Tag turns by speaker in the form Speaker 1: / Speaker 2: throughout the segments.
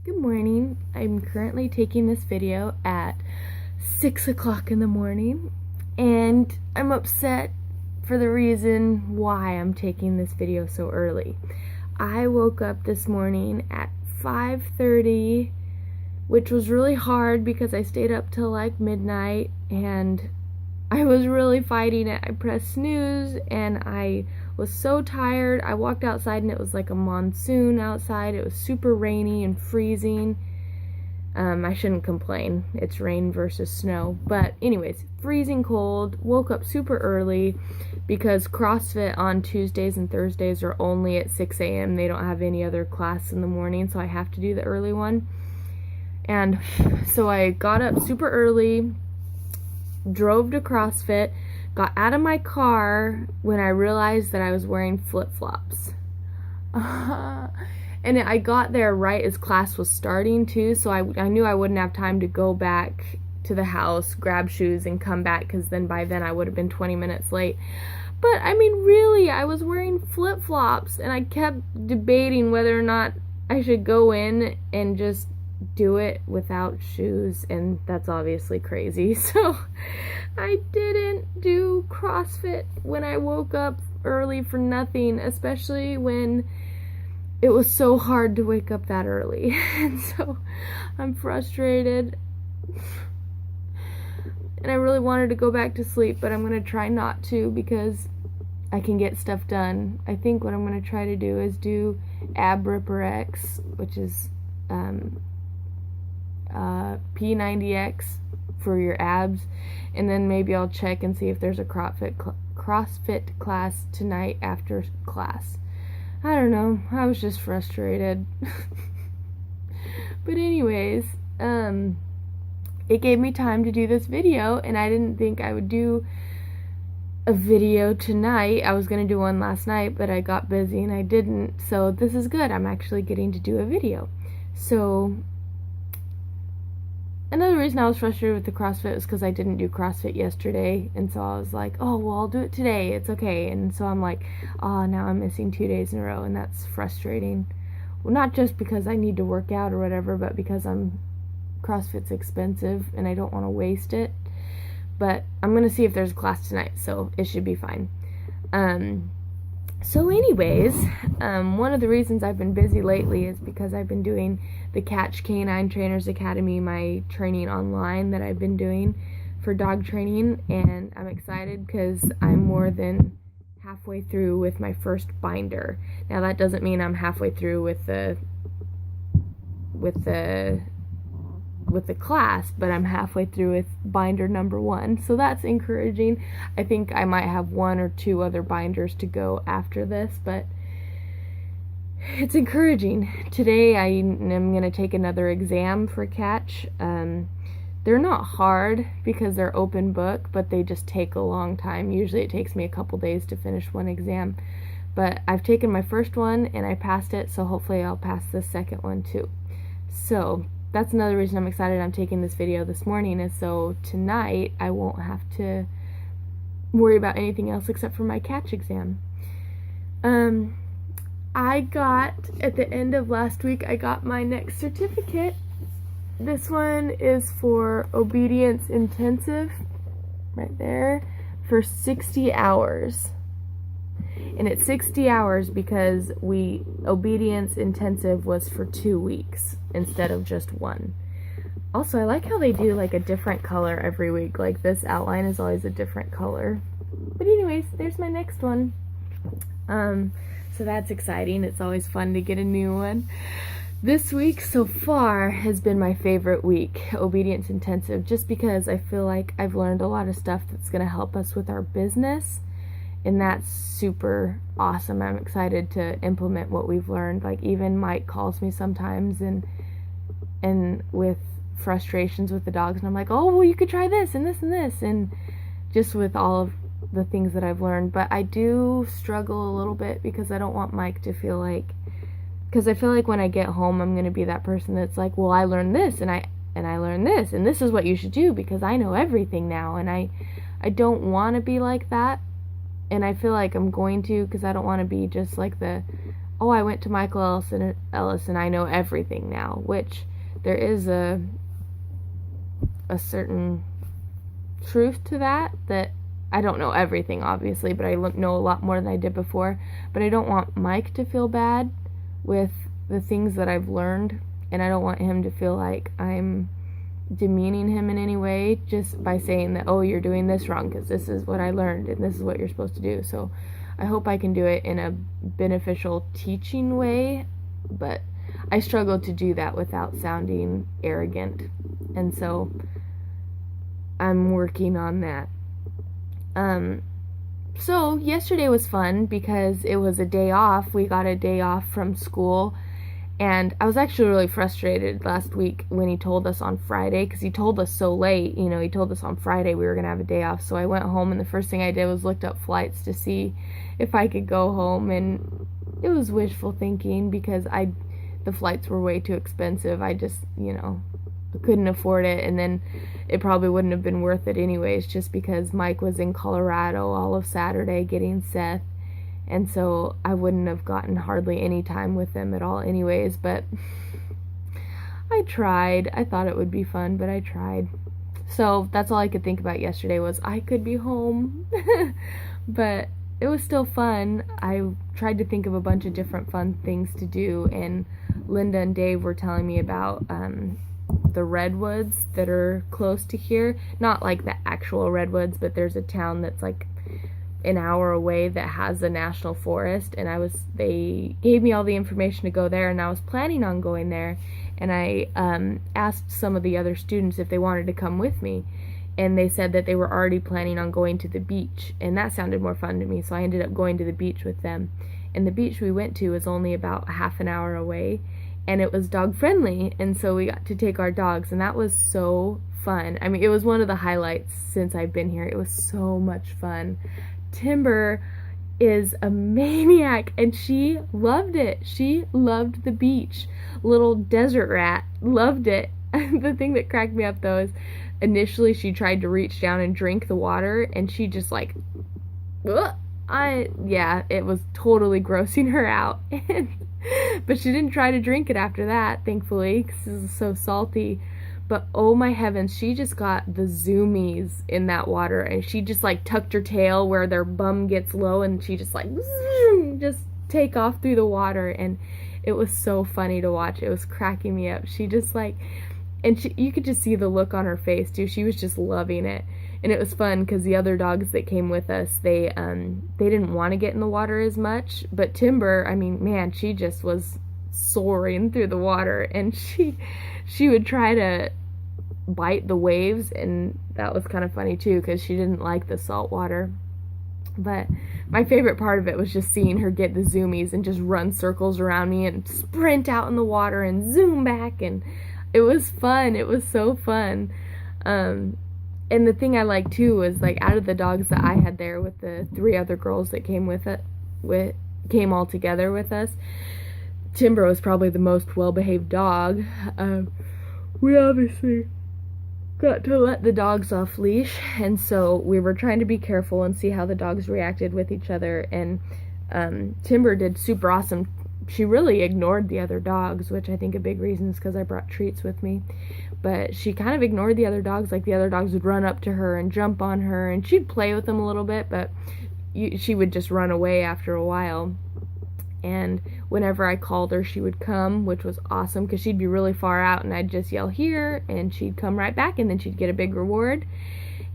Speaker 1: Good morning. I'm currently taking this video at 6 o'clock in the morning, and I'm upset for the reason why I'm taking this video so early. I woke up this morning at 5:30, which was really hard because I stayed up till like midnight and I was really fighting it. I pressed snooze and I was so tired. I walked outside and it was like a monsoon outside. It was super rainy and freezing. I shouldn't complain. It's rain versus snow. But anyways, freezing cold. Woke up super early because CrossFit on Tuesdays and Thursdays are only at 6 a.m. They don't have any other class in the morning, so I have to do the early one. And so I got up super early, drove to CrossFit, got out of my car when I realized that I was wearing flip-flops. And I got there right as class was starting too, so I knew I wouldn't have time to go back to the house, grab shoes, and come back, because then by then I would have been 20 minutes late. But I mean, really, I was wearing flip-flops, and I kept debating whether or not I should go in and just do it without shoes, and that's obviously crazy. So I didn't do CrossFit when I woke up early for nothing, especially when it was so hard to wake up that early. And so I'm frustrated, and I really wanted to go back to sleep, but I'm going to try not to because I can get stuff done. I think what I'm going to try to do is do Ab Ripper X, which is P90X for your abs, and then maybe I'll check and see if there's a CrossFit class tonight after class. I don't know, I was just frustrated. But anyways, it gave me time to do this video, and I didn't think I would do a video tonight. I was going to do one last night, but I got busy and I didn't, so this is good. I'm actually getting to do a video. So another reason I was frustrated with the CrossFit was because I didn't do CrossFit yesterday, and so I was like, oh, well, I'll do it today, it's okay. And so I'm like, oh, now I'm missing 2 days in a row, and that's frustrating. Well, not just because I need to work out or whatever, but because CrossFit's expensive, and I don't want to waste it. But I'm going to see if there's a class tonight, so it should be fine. So anyways, one of the reasons I've been busy lately is because I've been doing the Catch Canine Trainers Academy, my training online that I've been doing for dog training, and I'm excited because I'm more than halfway through with my first binder. Now that doesn't mean I'm halfway through with the class, but I'm halfway through with binder number 1, so that's encouraging. I think I might have 1 or 2 other binders to go after this, but it's encouraging. Today I am going to take another exam for Catch. They're not hard because they're open book, but they just take a long time. Usually it takes me a couple days to finish one exam, but I've taken my first one and I passed it, so hopefully I'll pass the second one too. So that's another reason I'm excited I'm taking this video this morning, is so tonight I won't have to worry about anything else except for my Catch exam. I got, at the end of last week, I got my next certificate. This one is for Obedience Intensive, right there, for 60 hours. And it's 60 hours because Obedience Intensive was for 2 weeks instead of just 1. Also, I like how they do like a different color every week. Like this outline is always a different color. But anyways, there's my next one. So that's exciting. It's always fun to get a new one. This week so far has been my favorite week, Obedience Intensive, just because I feel like I've learned a lot of stuff that's going to help us with our business. And that's super awesome. I'm excited to implement what we've learned. Like, even Mike calls me sometimes and with frustrations with the dogs, and I'm like, oh, well, you could try this and this and this, and just with all of the things that I've learned. But I do struggle a little bit because I don't want Mike to feel like, because I feel like when I get home I'm going to be that person that's like, well, I learned this and I learned this, and this is what you should do because I know everything now. And I don't want to be like that. And I feel like I'm going to, because I don't want to be just like the oh, I went to Michael Ellis and I know everything now, which there is a certain truth to that I don't know everything, obviously, but I know a lot more than I did before. But I don't want Mike to feel bad with the things that I've learned, and I don't want him to feel like I'm demeaning him in any way just by saying that, oh, you're doing this wrong because this is what I learned and this is what you're supposed to do. So I hope I can do it in a beneficial teaching way, but I struggle to do that without sounding arrogant, and so I'm working on that. So yesterday was fun because it was a day off. We got a day off from school, and I was actually really frustrated last week when he told us on Friday, because he told us so late. He told us on Friday we were going to have a day off. So I went home, and the first thing I did was looked up flights to see if I could go home, and it was wishful thinking because the flights were way too expensive. I just, couldn't afford it, and then it probably wouldn't have been worth it anyways, just because Mike was in Colorado all of Saturday getting Seth, and so I wouldn't have gotten hardly any time with them at all anyways. But I tried. I thought it would be fun, but I tried. So that's all I could think about yesterday was I could be home. But it was still fun. I tried to think of a bunch of different fun things to do, and Linda and Dave were telling me about the redwoods that are close to here. Not like the actual redwoods, but there's a town that's like an hour away that has a national forest, and they gave me all the information to go there, and I was planning on going there, and I asked some of the other students if they wanted to come with me, and they said that they were already planning on going to the beach, and that sounded more fun to me, so I ended up going to the beach with them. And the beach we went to was only about half an hour away, and it was dog friendly, and so we got to take our dogs, and that was so fun. I mean, it was one of the highlights since I've been here. It was so much fun. Timber is a maniac, and she loved it. She loved the beach. Little desert rat loved it. The thing that cracked me up, though, is initially she tried to reach down and drink the water, and she just like, it was totally grossing her out. But she didn't try to drink it after that, thankfully, because it was so salty. But oh my heavens, she just got the zoomies in that water, and she just like tucked her tail where their bum gets low, and she just like just take off through the water, and it was so funny to watch. It was cracking me up. She just like, and you could just see the look on her face too. She was just loving it. And it was fun because the other dogs that came with us, they didn't want to get in the water as much. But Timber, I mean, man, she just was soaring through the water, and she would try to bite the waves, and that was kind of funny too because she didn't like the salt water. But my favorite part of it was just seeing her get the zoomies and just run circles around me and sprint out in the water and zoom back, and it was fun. It was so fun. And the thing I liked too was, like, out of the dogs that I had there with the 3 other girls that came came all together with us, Timber was probably the most well-behaved dog. We obviously got to let the dogs off leash, and so we were trying to be careful and see how the dogs reacted with each other, and Timber did super awesome. She really ignored the other dogs, which I think a big reason is because I brought treats with me. But she kind of ignored the other dogs. Like, the other dogs would run up to her and jump on her, and she'd play with them a little bit, but she would just run away after a while. And whenever I called her, she would come, which was awesome because she'd be really far out, and I'd just yell here, and she'd come right back, and then she'd get a big reward.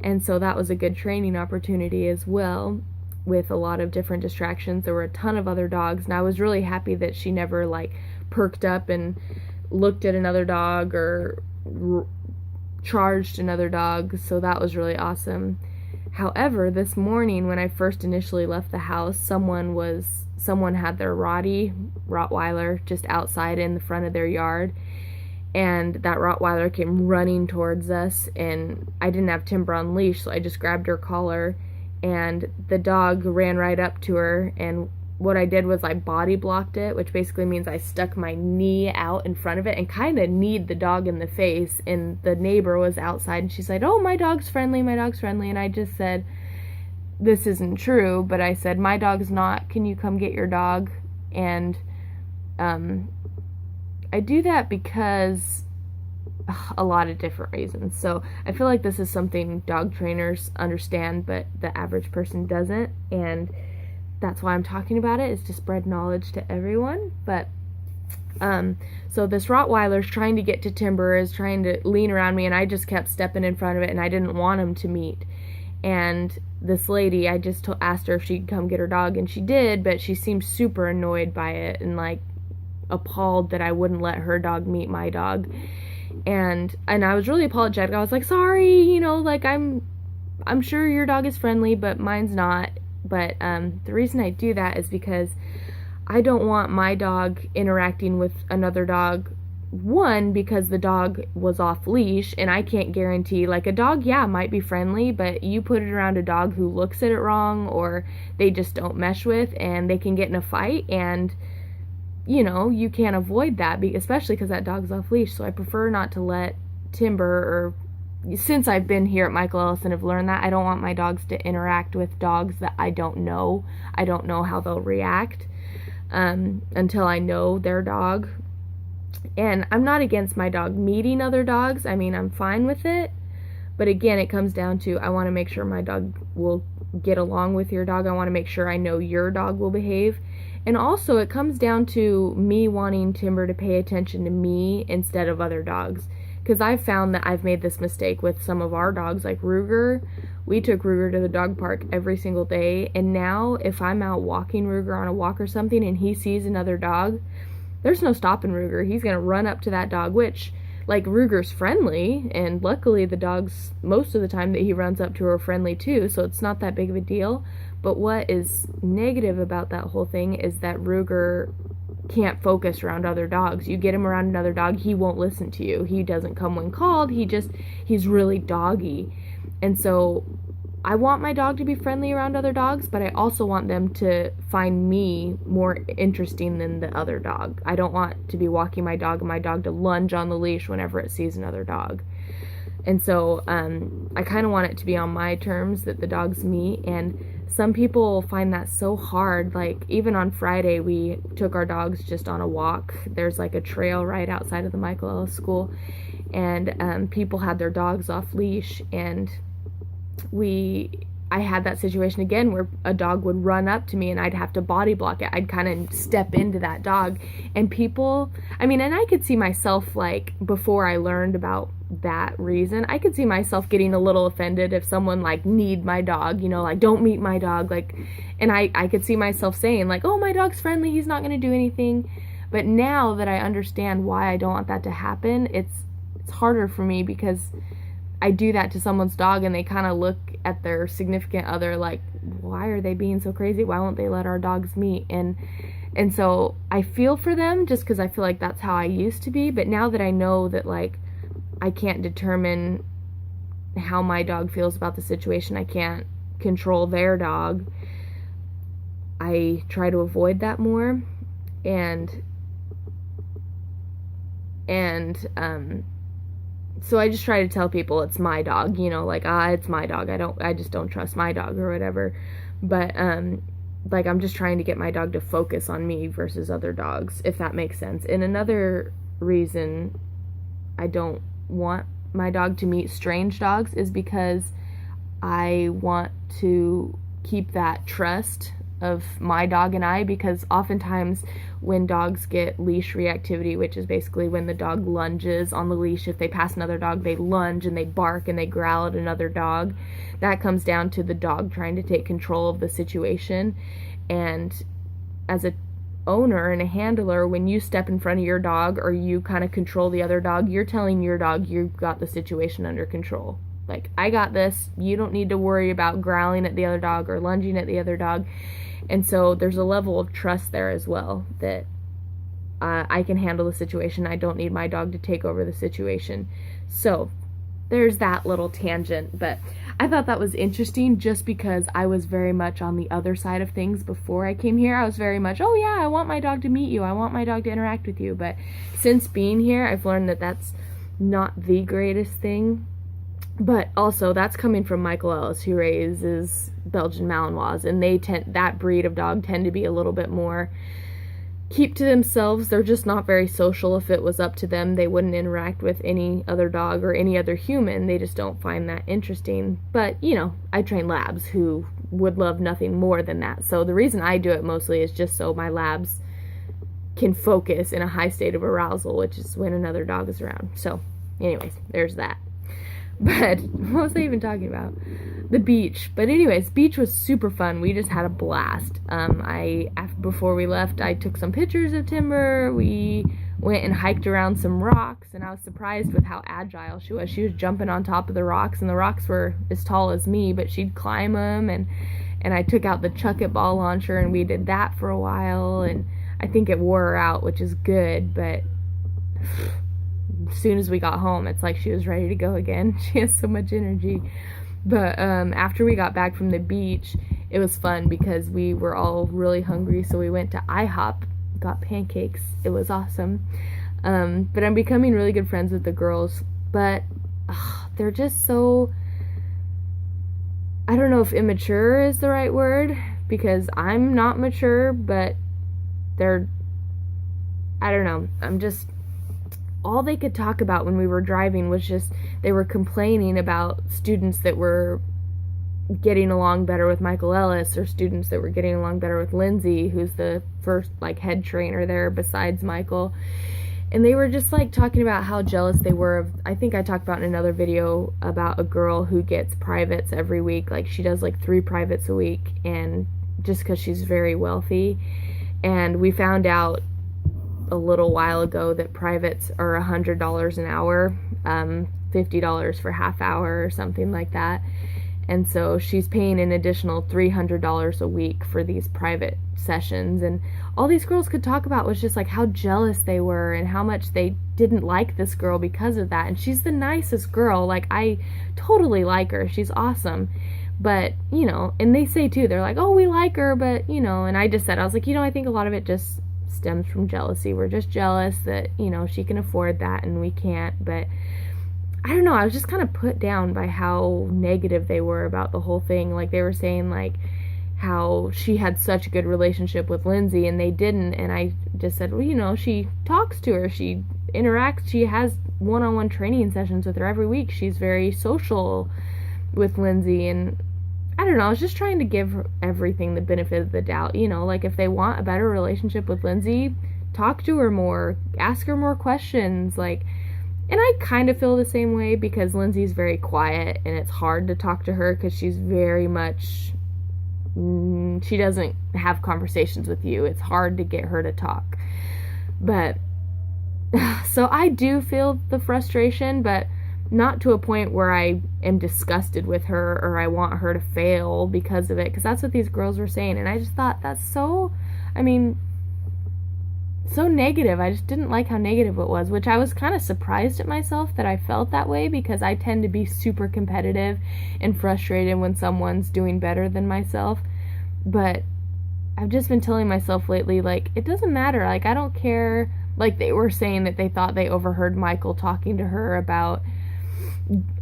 Speaker 1: And so that was a good training opportunity as well, with a lot of different distractions. There were a ton of other dogs, and I was really happy that she never like perked up and looked at another dog or charged another dog, so that was really awesome. However, this morning when I first initially left the house, someone had their Rottweiler just outside in the front of their yard, and that Rottweiler came running towards us, and I didn't have Timber on leash, so I just grabbed her collar, and the dog ran right up to her, and what I did was I body blocked it, which basically means I stuck my knee out in front of it and kind of kneed the dog in the face, and the neighbor was outside, and she's like, oh, my dog's friendly, and I just said, this isn't true, but I said, my dog's not, can you come get your dog? And I do that because a lot of different reasons. So I feel like this is something dog trainers understand, but the average person doesn't, and that's why I'm talking about it, is to spread knowledge to everyone. But so this Rottweiler's trying to get to Timber, is trying to lean around me, and I just kept stepping in front of it, and I didn't want him to meet. And this lady, I just asked her if she could come get her dog, and she did, but she seemed super annoyed by it and like appalled that I wouldn't let her dog meet my dog. And I was really apologetic. I was like, sorry, you know, like I'm sure your dog is friendly, but mine's not. But the reason I do that is because I don't want my dog interacting with another dog. One, because the dog was off leash, and I can't guarantee, like, a dog, yeah, might be friendly, but you put it around a dog who looks at it wrong, or they just don't mesh with, and they can get in a fight, and, you know, you can't avoid that, especially because that dog's off leash. So I prefer not to let Timber, or since I've been here at Michael Ellis and have learned that, I don't want my dogs to interact with dogs that I don't know. I don't know how they'll react until I know their dog. And I'm not against my dog meeting other dogs. I mean, I'm fine with it. But again, it comes down to, I want to make sure my dog will get along with your dog. I want to make sure I know your dog will behave. And also, it comes down to me wanting Timber to pay attention to me instead of other dogs. Because I've found that I've made this mistake with some of our dogs, like Ruger. We took Ruger to the dog park every single day. And now, if I'm out walking Ruger on a walk or something and he sees another dog, there's no stopping Ruger. He's going to run up to that dog, which, like, Ruger's friendly, and luckily the dogs, most of the time that he runs up to, are friendly too, so it's not that big of a deal. But what is negative about that whole thing is that Ruger can't focus around other dogs. You get him around another dog, he won't listen to you. He doesn't come when called. He's really doggy. And so I want my dog to be friendly around other dogs, but I also want them to find me more interesting than the other dog. I don't want to be walking my dog and my dog to lunge on the leash whenever it sees another dog. And so I kind of want it to be on my terms that the dogs meet, and some people find that so hard. Like, even on Friday, we took our dogs just on a walk. There's like a trail right outside of the Michael Ellis School, and people had their dogs off leash, and I had that situation again where a dog would run up to me and I'd have to body block it. I'd kind of step into that dog, and people, I mean, and I could see myself, like, before I learned about that reason, I could see myself getting a little offended if someone, like, need my dog, you know, like, don't meet my dog, like, and I could see myself saying, like, oh, my dog's friendly, he's not going to do anything. But now that I understand why I don't want that to happen, it's harder for me, because I do that to someone's dog and they kind of look at their significant other like, why are they being so crazy? Why won't they let our dogs meet? And so I feel for them, just because I feel like that's how I used to be. But now that I know that, like, I can't determine how my dog feels about the situation, I can't control their dog, I try to avoid that more. So I just try to tell people it's my dog, you know, like, it's my dog. I just don't trust my dog or whatever. But, like, I'm just trying to get my dog to focus on me versus other dogs, if that makes sense. And another reason I don't want my dog to meet strange dogs is because I want to keep that trust of my dog and I, because oftentimes when dogs get leash reactivity, which is basically when the dog lunges on the leash, if they pass another dog, they lunge and they bark and they growl at another dog. That comes down to the dog trying to take control of the situation. And as a owner and a handler, when you step in front of your dog or you kind of control the other dog, you're telling your dog you've got the situation under control. Like, I got this. You don't need to worry about growling at the other dog or lunging at the other dog. And so there's a level of trust there as well, that I can handle the situation. I don't need my dog to take over the situation. So there's that little tangent. But I thought that was interesting just because I was very much on the other side of things before I came here. I was very much, oh yeah, I want my dog to meet you. I want my dog to interact with you. But since being here, I've learned that that's not the greatest thing. But also, that's coming from Michael Ellis, who raises Belgian Malinois, and that breed of dog tend to be a little bit more keep to themselves. They're just not very social. If it was up to them, they wouldn't interact with any other dog or any other human. They just don't find that interesting. But, you know, I train labs who would love nothing more than that. So the reason I do it mostly is just so my labs can focus in a high state of arousal, which is when another dog is around. So anyways, there's that. But what was I even talking about? The beach. But anyways, beach was super fun. We just had a blast. Before we left, I took some pictures of Timber. We went and hiked around some rocks, and I was surprised with how agile she was. She was jumping on top of the rocks, and the rocks were as tall as me, but she'd climb them, and I took out the chuck-it ball launcher, and we did that for a while, and I think it wore her out, which is good, but as soon as we got home, it's like she was ready to go again. She has so much energy. But after we got back from the beach, it was fun because we were all really hungry, so we went to IHOP, got pancakes. It was awesome. But I'm becoming really good friends with the girls, but they're just so, I don't know if immature is the right word, because I'm not mature, but they're, I don't know, all they could talk about when we were driving was just, they were complaining about students that were getting along better with Michael Ellis, or students that were getting along better with Lindsay, who's the first, like, head trainer there besides Michael. And they were just, like, talking about how jealous they were of, I think I talked about in another video about a girl who gets privates every week. Like, she does, like, 3 privates a week, and just because she's very wealthy. And we found out a little while ago that privates are $100 an hour, $50 for half hour or something like that. And so she's paying an additional $300 a week for these private sessions. And all these girls could talk about was just like how jealous they were and how much they didn't like this girl because of that. And she's the nicest girl. Like, I totally like her. She's awesome. But, you know, and they say too, they're like, oh, we like her, but, you know, and I just said, I was like, you know, I think a lot of it just stems from jealousy. We're just jealous that, you know, she can afford that and we can't. But I don't know, I was just kind of put down by how negative they were about the whole thing. Like, they were saying, like, how she had such a good relationship with Lindsay and they didn't. And I just said, well, you know, she talks to her, she interacts, she has one-on-one training sessions with her every week. She's very social with Lindsay. And I don't know, I was just trying to give everything the benefit of the doubt. You know, like, if they want a better relationship with Lindsay, talk to her more, ask her more questions, like. And I kind of feel the same way because Lindsay's very quiet and it's hard to talk to her because she's very much, she doesn't have conversations with you. It's hard to get her to talk. But, so I do feel the frustration, but not to a point where I am disgusted with her or I want her to fail because of it, because that's what these girls were saying. And I just thought that's so, I mean, so negative. I just didn't like how negative it was, which I was kind of surprised at myself that I felt that way, because I tend to be super competitive and frustrated when someone's doing better than myself. But I've just been telling myself lately, like, it doesn't matter. Like, I don't care. Like, they were saying that they thought they overheard Michael talking to her about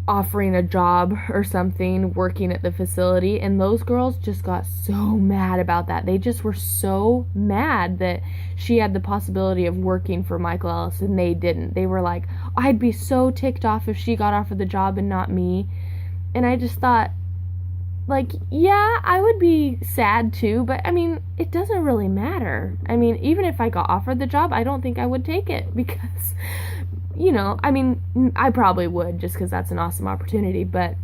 Speaker 1: offering a job or something, working at the facility, and those girls just got so mad about that. They just were so mad that she had the possibility of working for Michael Ellis and they didn't. They were like, I'd be so ticked off if she got offered the job and not me. And I just thought, like, yeah, I would be sad too, but I mean, it doesn't really matter. I mean, even if I got offered the job, I don't think I would take it because, you know, I mean, I probably would just because that's an awesome opportunity, but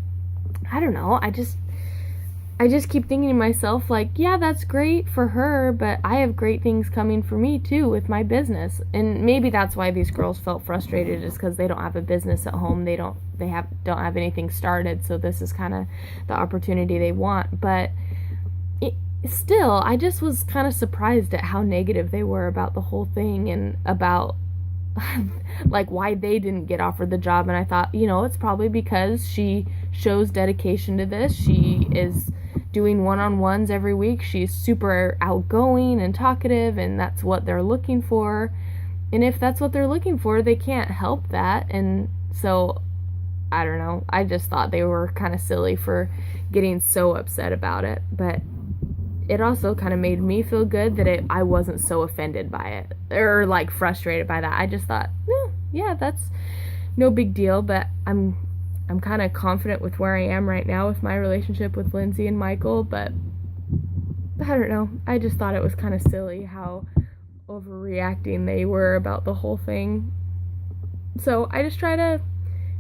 Speaker 1: I don't know. I just keep thinking to myself, like, yeah, that's great for her, but I have great things coming for me too with my business. And maybe that's why these girls felt frustrated, is because they don't have a business at home. They don't have anything started. So this is kind of the opportunity they want. But still, I just was kind of surprised at how negative they were about the whole thing and about like why they didn't get offered the job. And I thought, you know, it's probably because she shows dedication to this. She is doing one-on-ones every week. She's super outgoing and talkative, and that's what they're looking for. And if that's what they're looking for, they can't help that. And so, I don't know. I just thought they were kind of silly for getting so upset about it. But it also kind of made me feel good that I wasn't so offended by it or like frustrated by that. I just thought, yeah, that's no big deal. But I'm kind of confident with where I am right now with my relationship with Lindsay and Michael. But I don't know. I just thought it was kind of silly how overreacting they were about the whole thing. So I just try to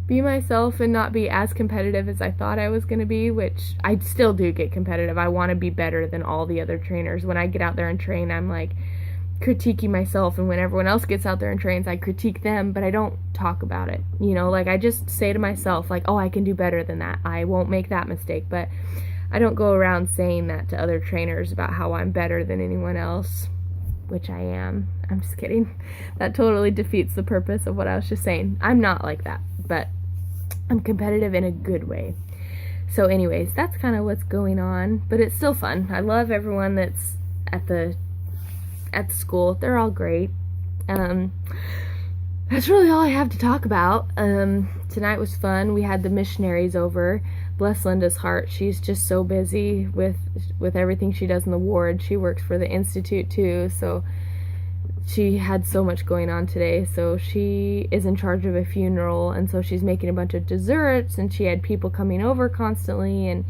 Speaker 1: be myself and not be as competitive as I thought I was going to be, which I still do get competitive. I want to be better than all the other trainers. When I get out there and train, I'm like critiquing myself, and when everyone else gets out there and trains, I critique them, but I don't talk about it. You know, like I just say to myself, like, oh, I can do better than that. I won't make that mistake, but I don't go around saying that to other trainers about how I'm better than anyone else, which I am. I'm just kidding. That totally defeats the purpose of what I was just saying. I'm not like that, but I'm competitive in a good way. So anyways, that's kind of what's going on, but it's still fun. I love everyone that's at the school. They're all great. That's really all I have to talk about. Tonight was fun. We had the missionaries over. Bless Linda's heart. She's just so busy with everything she does in the ward. She works for the Institute too, so she had so much going on today. So she is in charge of a funeral, and so she's making a bunch of desserts, and she had people coming over constantly, and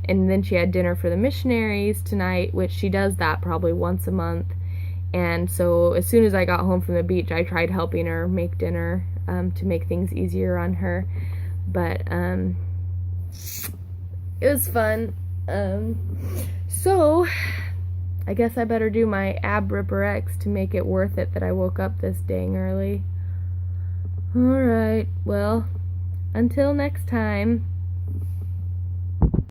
Speaker 1: then she had dinner for the missionaries tonight, which she does that probably once a month. And so as soon as I got home from the beach, I tried helping her make dinner to make things easier on her. But it was fun. So I guess I better do my ab ripper X to make it worth it that I woke up this dang early. Alright, well, until next time.